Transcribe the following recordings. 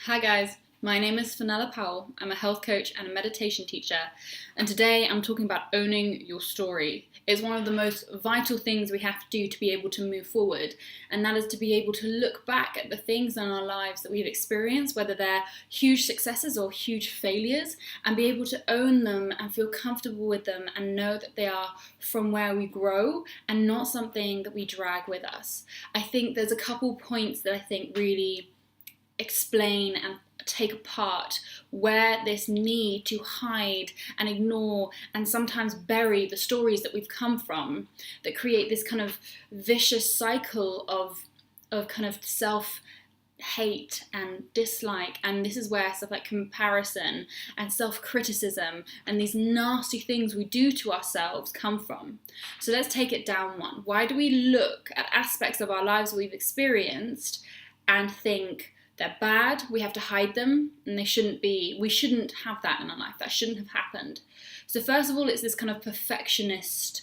Hi guys, my name is Fenella Powell. I'm a health coach and a meditation teacher, and today I'm talking about owning your story. It's one of the most vital things we have to do to be able to move forward, and that is to be able to look back at the things in our lives that we've experienced, whether they're huge successes or huge failures, and be able to own them and feel comfortable with them and know that they are from where we grow and not something that we drag with us. I think there's a couple points that I think really explain and take apart where this need to hide and ignore and sometimes bury the stories that we've come from that create this kind of vicious cycle of kind of self-hate and dislike. And this is where stuff like comparison and self-criticism and these nasty things we do to ourselves come from. So let's take it down one. Why do we look at aspects of our lives that we've experienced and think they're bad, we have to hide them, and they shouldn't be, we shouldn't have that in our life, that shouldn't have happened? So first of all, it's this kind of perfectionist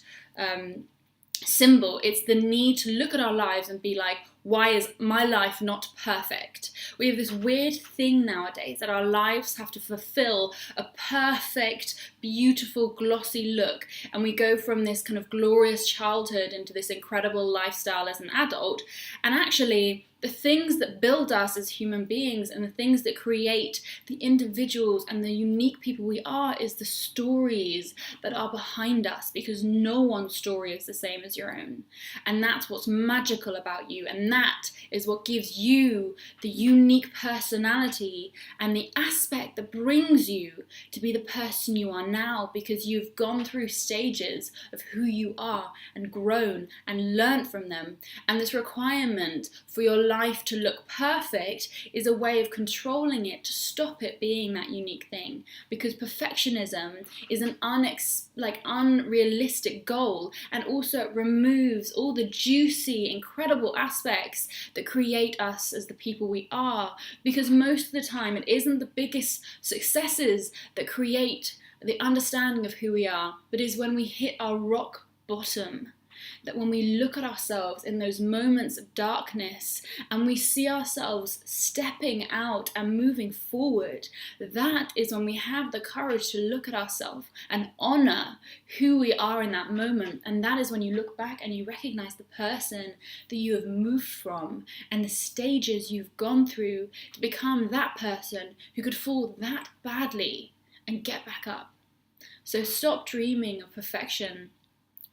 symbol. It's the need to look at our lives and be like, why is my life not perfect? We have this weird thing nowadays that our lives have to fulfill a perfect, beautiful, glossy look. And we go from this kind of glorious childhood into this incredible lifestyle as an adult. And actually, the things that build us as human beings and the things that create the individuals and the unique people we are is the stories that are behind us, because no one's story is the same as your own. And that's what's magical about you. And that is what gives you the unique personality and the aspect that brings you to be the person you are now, because you've gone through stages of who you are and grown and learned from them. And this requirement for your life to look perfect is a way of controlling it to stop it being that unique thing, because perfectionism is an unrealistic goal, and also it removes all the juicy, incredible aspects that create us as the people we are, because most of the time it isn't the biggest successes that create the understanding of who we are, but is when we hit our rock bottom. That when we look at ourselves in those moments of darkness and we see ourselves stepping out and moving forward, that is when we have the courage to look at ourselves and honor who we are in that moment. And that is when you look back and you recognize the person that you have moved from and the stages you've gone through to become that person who could fall that badly and get back up. So stop dreaming of perfection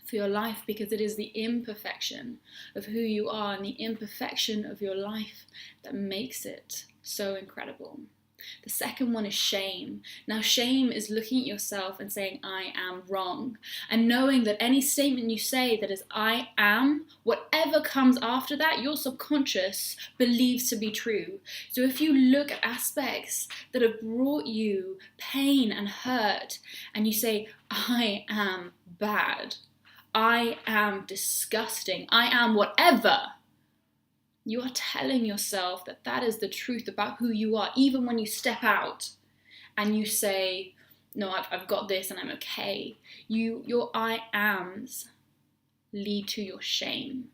for your life, because it is the imperfection of who you are and the imperfection of your life that makes it so incredible. The second one is shame. Now, shame is looking at yourself and saying, I am wrong. And knowing that any statement you say that is, I am, whatever comes after that, your subconscious believes to be true. So if you look at aspects that have brought you pain and hurt, and you say, I am bad, I am disgusting, I am whatever, you are telling yourself that that is the truth about who you are, even when you step out and you say, no, I've got this and I'm okay. Your I ams lead to your shame,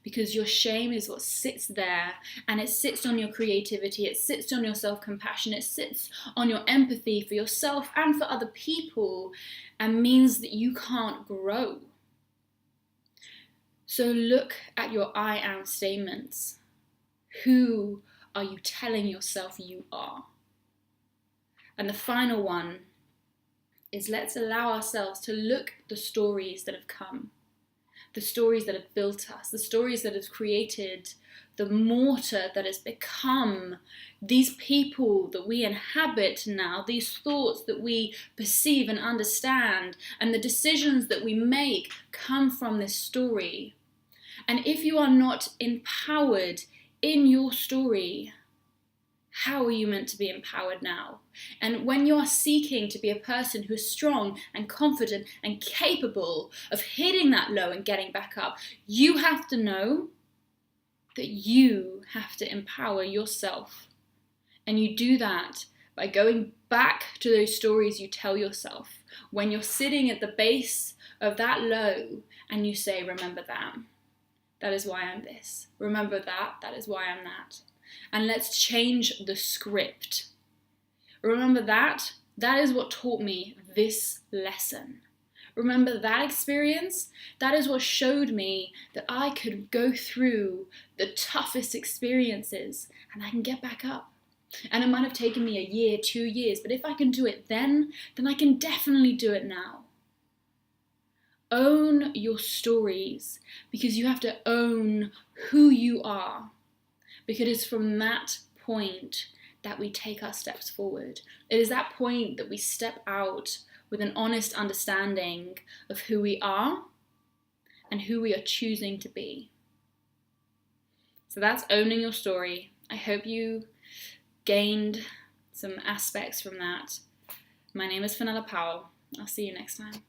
because your shame is what sits there, and it sits on your creativity, it sits on your self-compassion, it sits on your empathy for yourself and for other people, and means that you can't grow. So look at your I am statements. Who are you telling yourself you are? And the final one is, let's allow ourselves to look at the stories that have come, the stories that have built us, the stories that have created the mortar that has become these people that we inhabit now, these thoughts that we perceive and understand, and the decisions that we make come from this story. And if you are not empowered in your story, how are you meant to be empowered now? And when you are seeking to be a person who is strong and confident and capable of hitting that low and getting back up, you have to know that you have to empower yourself. And you do that by going back to those stories you tell yourself when you're sitting at the base of that low, and you say, remember that. That is why I'm this. Remember that. That is why I'm that. and let's change the script. Remember that? That is what taught me this lesson. Remember that experience? That is what showed me that I could go through the toughest experiences and I can get back up. And it might have taken me a year, 2 years, but if I can do it then I can definitely do it now. Own your stories, because you have to own who you are, because it's from that point that we take our steps forward. It is that point that we step out with an honest understanding of who we are and who we are choosing to be. So that's owning your story. I hope you gained some aspects from that. My name is Fenella Powell. I'll see you next time.